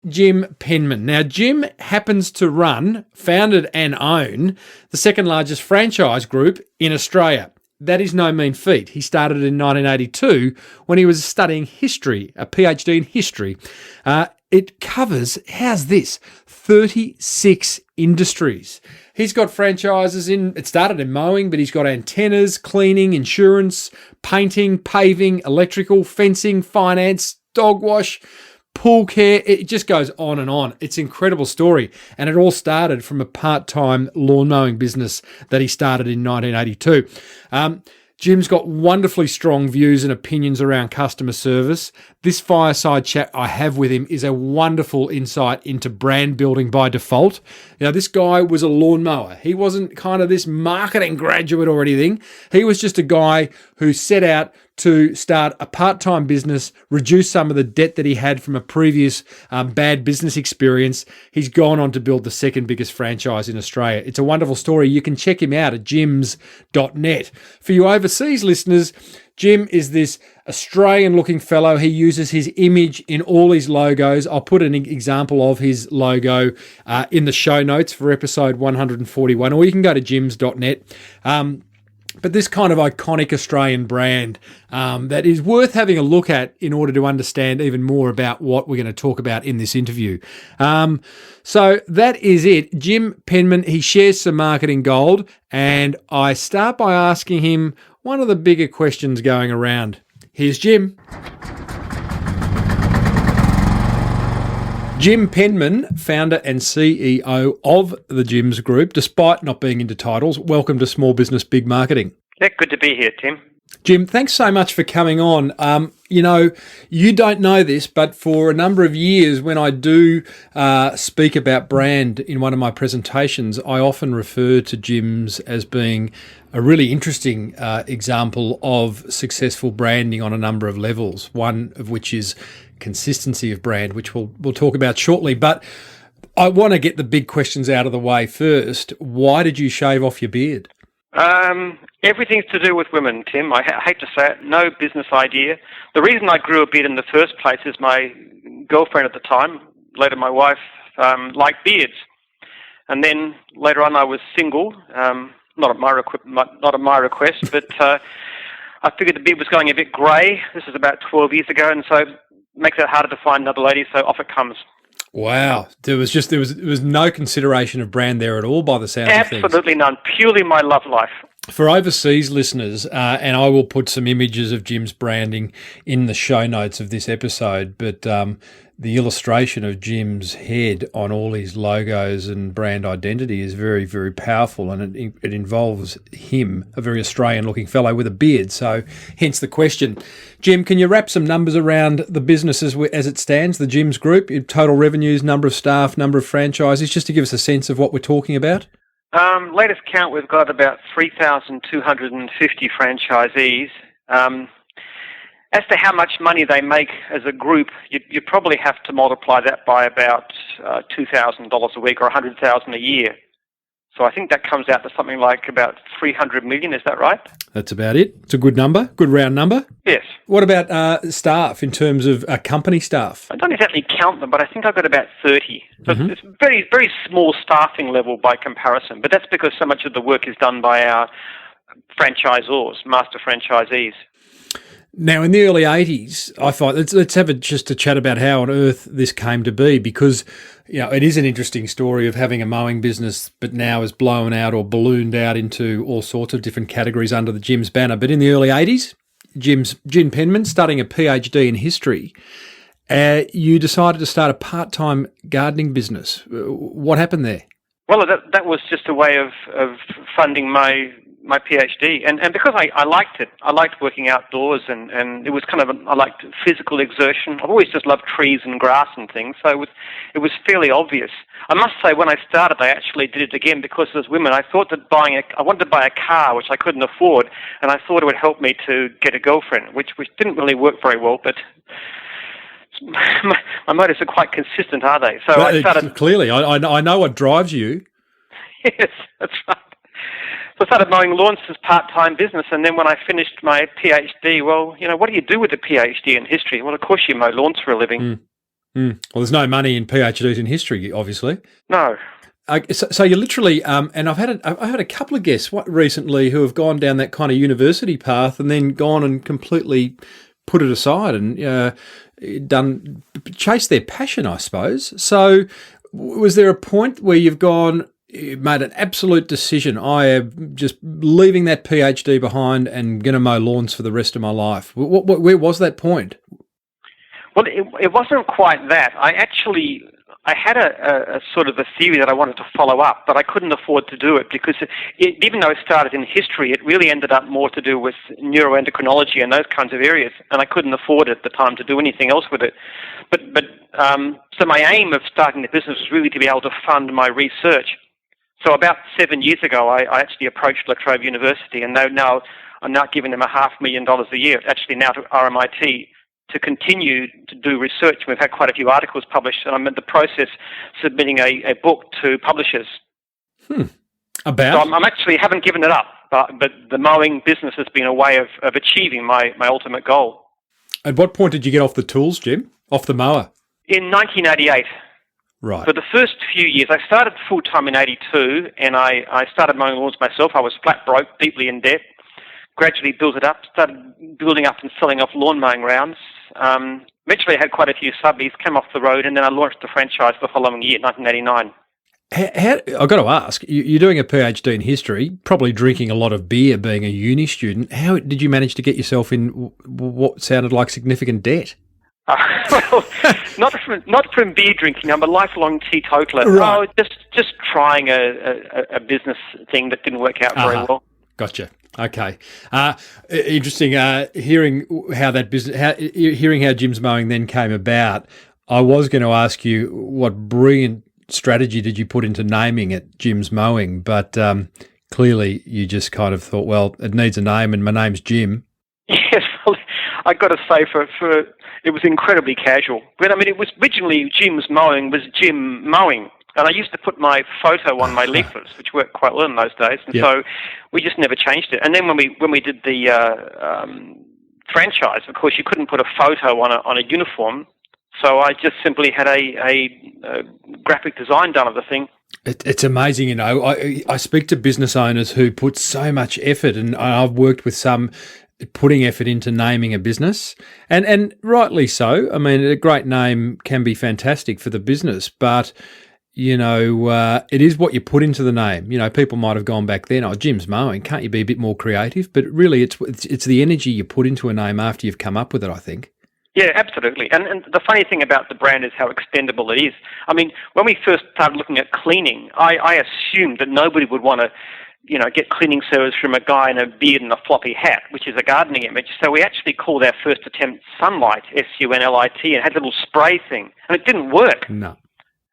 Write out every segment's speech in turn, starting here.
Jim Penman. Now, Jim happens to founded and own the second largest franchise group in Australia. That is no mean feat. He started in 1982 when he was studying history, a PhD in history. It covers, how's this, 36 industries. He's got franchises it started in mowing, but he's got antennas, cleaning, insurance, painting, paving, electrical, fencing, finance, dog wash, pool care. It just goes on and on. It's an incredible story. And it all started from a part-time lawn mowing business that he started in 1982. Jim's got wonderfully strong views and opinions around customer service. This fireside chat I have with him is a wonderful insight into brand building by default. Now, this guy was a lawnmower. He wasn't kind of this marketing graduate or anything. He was just a guy who set out to start a part-time business, reduce some of the debt that he had from a previous bad business experience. He's gone on to build the second biggest franchise in Australia. It's a wonderful story. You can check him out at jims.net. For you overseas listeners, Jim is this Australian-looking fellow. He uses his image in all his logos. I'll put an example of his logo in the show notes for episode 141, or you can go to jims.net. But this kind of iconic Australian brand that is worth having a look at in order to understand even more about what we're going to talk about in this interview. So that is it. Jim Penman, he shares some marketing gold, and I start by asking him one of the bigger questions going around. Here's Jim. Jim Penman, founder and CEO of the Jims Group, despite not being into titles. Welcome to Small Business Big Marketing. Yeah, good to be here, Tim. Jim, thanks so much for coming on. You don't know this, but for a number of years when I do speak about brand in one of my presentations, I often refer to Jims as being a really interesting example of successful branding on a number of levels, one of which is consistency of brand, which we'll talk about shortly. But I want to get the big questions out of the way first. Why did you shave off your beard? Everything's to do with women, Tim. I hate to say it, no business idea. The reason I grew a beard in the first place is my girlfriend at the time, later my wife, liked beards. And then later on I was single, not at my request, but I figured the beard was going a bit grey. This is about 12 years ago, and so it makes it harder to find another lady, so off it comes. Wow. There was no consideration of brand there at all by the sound of things. Absolutely none. Purely my love life. For overseas listeners, and I will put some images of Jim's branding in the show notes of this episode, but the illustration of Jim's head on all his logos and brand identity is very, very powerful, and it involves him, a very Australian-looking fellow with a beard. So hence the question. Jim, can you wrap some numbers around the business as it stands, the Jims Group, total revenues, number of staff, number of franchises, just to give us a sense of what we're talking about? Latest count, we've got about 3,250 franchisees. As to how much money they make as a group, you probably have to multiply that by about $2,000 a week or $100,000 a year. So I think that comes out to something like about 300 million. Is that right? That's about it. It's a good number, good round number. Yes. What about staff in terms of company staff? I don't exactly count them, but I think I've got about 30. So it's very, very small staffing level by comparison, but that's because so much of the work is done by our franchisors, master franchisees. Now, in the early 80s, I thought, let's have just a chat about how on earth this came to be, because it is an interesting story of having a mowing business, but now has blown out or ballooned out into all sorts of different categories under the Jims banner. But in the early 80s, Jim Penman, studying a PhD in history, you decided to start a part-time gardening business. What happened there? Well, that was just a way of funding my PhD, and because I liked it. I liked working outdoors, and it was kind of I liked physical exertion. I've always just loved trees and grass and things, so it was fairly obvious. I must say, when I started, I actually did it again because as women, I thought that I wanted to buy a car which I couldn't afford, and I thought it would help me to get a girlfriend, which didn't really work very well, but my motives are quite consistent, are they? So I started clearly. I know what drives you. Yes, that's right. So I started mowing lawns as part-time business, and then when I finished my PhD, well, what do you do with a PhD in history? Well, of course you mow lawns for a living. Well, there's no money in PhDs in history, obviously. No. So you literally, and I've had a couple of guests recently who have gone down that kind of university path and then gone and completely put it aside and chased their passion, I suppose. So was there a point where you've made an absolute decision? I am just leaving that PhD behind and going to mow lawns for the rest of my life. Where was that point? Well, it wasn't quite that. I had a sort of a theory that I wanted to follow up, but I couldn't afford to do it because even though it started in history, it really ended up more to do with neuroendocrinology and those kinds of areas, and I couldn't afford at the time to do anything else with it. So my aim of starting the business was really to be able to fund my research. So about 7 years ago, I actually approached La Trobe University, and I'm now giving them $500,000 a year, actually now to RMIT, to continue to do research. We've had quite a few articles published, and I'm in the process of submitting a book to publishers. About? So I'm actually haven't given it up, but the mowing business has been a way of achieving my ultimate goal. At what point did you get off the tools, Jim? Off the mower? In 1988. Right. For the first few years, I started full-time in 82, and I started mowing lawns myself. I was flat broke, deeply in debt. Gradually built it up, started building up and selling off lawn mowing rounds. Eventually I had quite a few subbies, came off the road, and then I launched the franchise the following year, 1989. I've got to ask, you're doing a PhD in history, probably drinking a lot of beer being a uni student. How did you manage to get yourself in what sounded like significant debt? Well, not from beer drinking. I'm a lifelong teetotaler. Right. Oh, just trying a business thing that didn't work out very well. Gotcha. Okay. Interesting. Hearing how Jim's Mowing then came about. I was going to ask you what brilliant strategy did you put into naming it Jim's Mowing, but clearly you just kind of thought, well, it needs a name, and my name's Jim. Yes, well, I got to say, for it was incredibly casual. But I mean, it was originally Jim's Mowing was Jim Mowing. And I used to put my photo on my leaflets, which worked quite well in those days. And so we just never changed it. And then when we did the franchise, of course, you couldn't put a photo on a uniform. So I just simply had a graphic design done of the thing. It's amazing, you know. I speak to business owners who put so much effort, and I've worked with some putting effort into naming a business, and rightly so. I mean, a great name can be fantastic for the business, but you know, it is what you put into the name. You know, people might have gone back then, Jim's Mowing, can't you be a bit more creative? But really, it's the energy you put into a name after you've come up with it, I think. Yeah, absolutely. And the funny thing about the brand is how extendable it is. I mean, when we first started looking at cleaning, I assumed that nobody would want to, you know, get cleaning service from a guy in a beard and a floppy hat, which is a gardening image. So we actually called our first attempt Sunlight, S-U-N-L-I-T, and had a little spray thing. And it didn't work. No.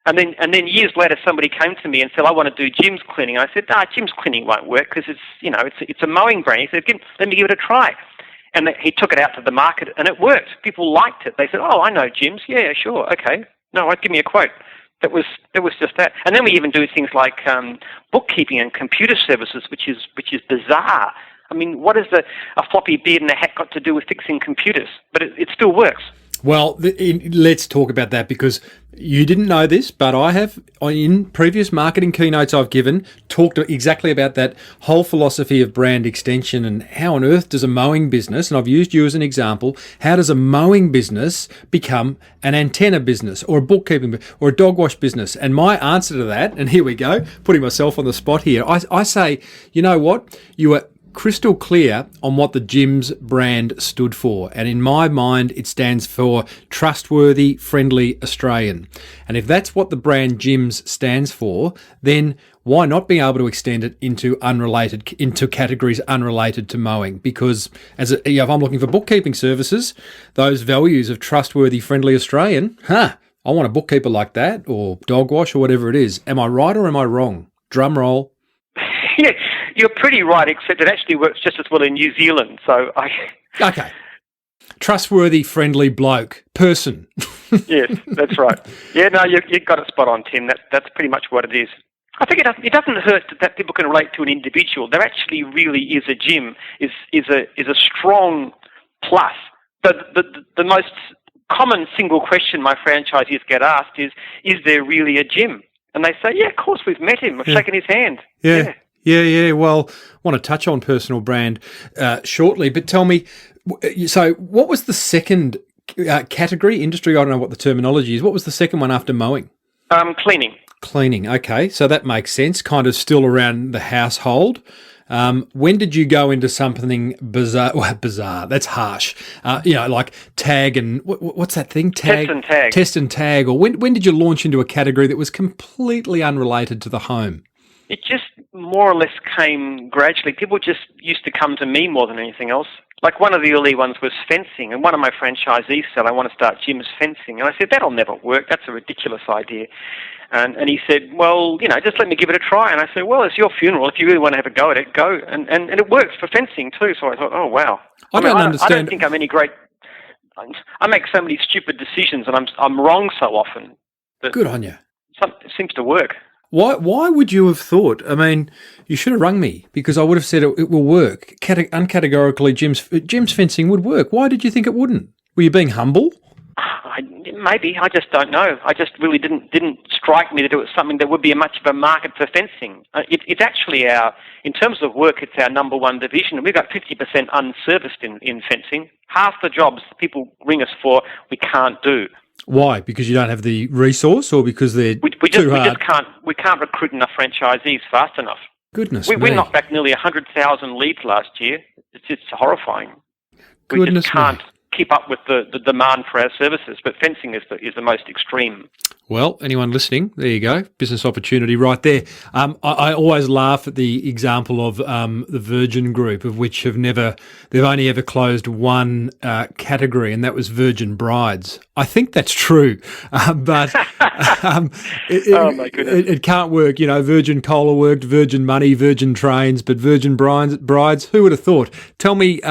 And then years later, somebody came to me and said, "I want to do Jim's Cleaning." I said, Jim's Cleaning won't work because it's a mowing brand. He said, "Let me give it a try." And he took it out to the market, and it worked. People liked it. They said, "Oh, I know Jim's. Yeah, sure, okay. No, give me a quote." It was just that. And then we even do things like bookkeeping and computer services, which is bizarre. I mean, what has a floppy beard and a hat got to do with fixing computers? But it still works. Well, let's talk about that, because you didn't know this, but I have, in previous marketing keynotes I've given, talked exactly about that whole philosophy of brand extension and how on earth does a mowing business, and I've used you as an example, how does a mowing business become an antenna business or a bookkeeping or a dog wash business? And my answer to that, and here we go, putting myself on the spot here, I say, you know what? You are crystal clear on what the Jim's brand stood for. And in my mind, it stands for trustworthy, friendly Australian. And if that's what the brand Jim's stands for, then why not be able to extend it into categories unrelated to mowing? Because if I'm looking for bookkeeping services, those values of trustworthy, friendly Australian, I want a bookkeeper like that, or dog wash, or whatever it is. Am I right or am I wrong? Drum roll. Yeah, you're pretty right, except it actually works just as well in New Zealand. Okay. Trustworthy, friendly bloke, person. Yes, that's right. Yeah, no, you got it spot on, Tim. That's pretty much what it is. I think it doesn't hurt that people can relate to an individual. There actually really is a Jim, is a strong plus. The most common single question my franchisees get asked is there really a Jim? And they say, yeah, of course, we've met him. We've shaken his hand. Yeah. Well, I want to touch on personal brand shortly, but tell me, so what was the second category, industry? I don't know what the terminology is. What was the second one after mowing? Cleaning. Cleaning, okay. So that makes sense, kind of still around the household. When did you go into something bizarre? Well, bizarre, that's harsh. Like tag and what's that thing? Test and tag. Test and tag. Or when did you launch into a category that was completely unrelated to the home? It just more or less came gradually. People just used to come to me more than anything else. Like one of the early ones was fencing, and one of my franchisees said, I want to start Jim's Fencing. And I said, that'll never work. That's a ridiculous idea. And he said, well, just let me give it a try. And I said, well, it's your funeral. If you really want to have a go at it, go. And it works for fencing too. So I thought, oh, wow. I don't think I'm any great. I make so many stupid decisions, and I'm wrong so often. Good on you. It seems to work. Why would you have thought? I mean, you should have rung me because I would have said it will work. Uncategorically, Jim's Fencing would work. Why did you think it wouldn't? Were you being humble? Maybe. I just don't know. I just really didn't strike me that it was something that would be much of a market for fencing. It's actually in terms of work, it's our number one division. We've got 50% unserviced in fencing. Half the jobs people ring us for, we can't do. Why? Because you don't have the resource, or because they're too hard? We can't recruit enough franchisees fast enough. Goodness me. We knocked back nearly 100,000 leads last year. It's horrifying. Goodness we just can't keep up with the demand for our services, but fencing is the most extreme. Well, anyone listening, there you go, business opportunity right there. I always laugh at the example of the Virgin Group, of which they've only ever closed one category, and that was Virgin Brides. I think that's true, but oh my goodness, it can't work. Virgin Cola worked, Virgin Money, Virgin Trains, but Virgin Brides, who would have thought? Tell me,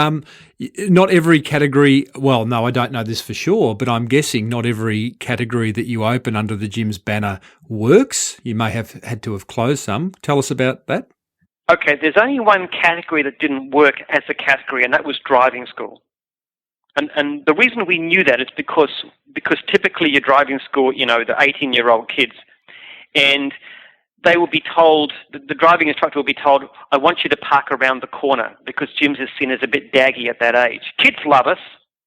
not every category, well, no, I don't know this for sure, but I'm guessing not every category that you open under the Jim's banner works. You may have had to have closed some. Tell us about that. Okay, there's only one category that didn't work as a category, and that was driving school. And the reason we knew that is because typically your driving school, the 18-year-old kids, and they will be told, the driving instructor will be told, I want you to park around the corner, because Jim's is seen as a bit daggy at that age. Kids love us,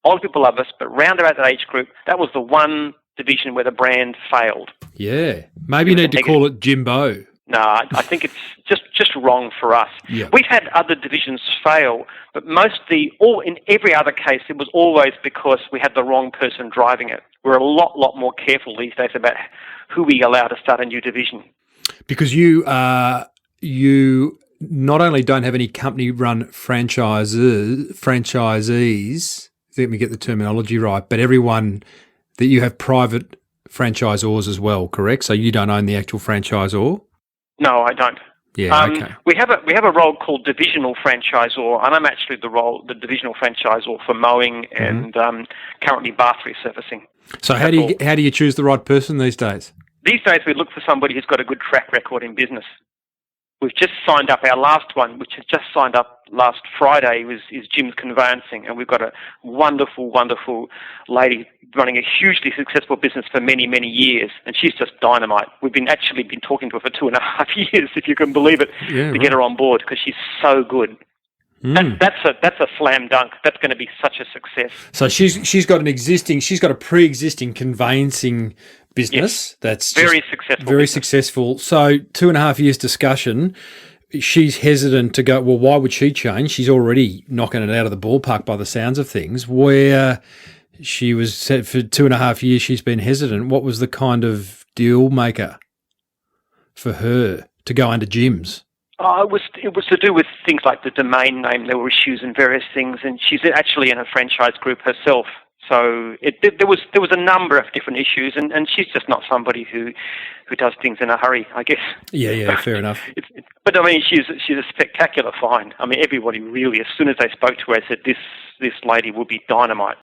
older people love us, but round about that age group, that was the one division where the brand failed. Yeah. Maybe you need to call it Jimbo. No, I think it's just wrong for us. Yeah. We've had other divisions fail, but in every other case, it was always because we had the wrong person driving it. We're a lot more careful these days about who we allow to start a new division. Because you not only don't have any company-run franchisees, let me get the terminology right, but everyone that you have private franchisors as well, correct? So you don't own the actual franchisor? No, I don't. Yeah, okay. We have a role called divisional franchisor, and I'm actually the divisional franchisor for Mowing and currently bath resurfacing. So how do you choose the right person these days? These days we look for somebody who's got a good track record in business. We've just signed up our last one, which has just signed up last Friday, is Jim's Conveyancing, and we've got a wonderful, wonderful lady running a hugely successful business for many, many years, and she's just dynamite. We've been talking to her for 2.5 years, if you can believe it, to get her on board, because she's so good. That's a slam dunk. That's going to be such a success. So she's got a pre-existing conveyancing business that's very successful. So 2.5 years discussion. She's hesitant to go, well, why would she change? She's already knocking it out of the ballpark by the sounds of things. Where she was set for 2.5 years, she's been hesitant. What was the kind of deal maker for her to go under Jim's? It was to do with things like the domain name. There were issues and various things, and she's actually in a franchise group herself. So there was a number of different issues, and she's just not somebody who does things in a hurry, I guess. Yeah, fair enough. But I mean, she's a spectacular find. I mean, everybody really, as soon as they spoke to her, said this lady will be dynamite.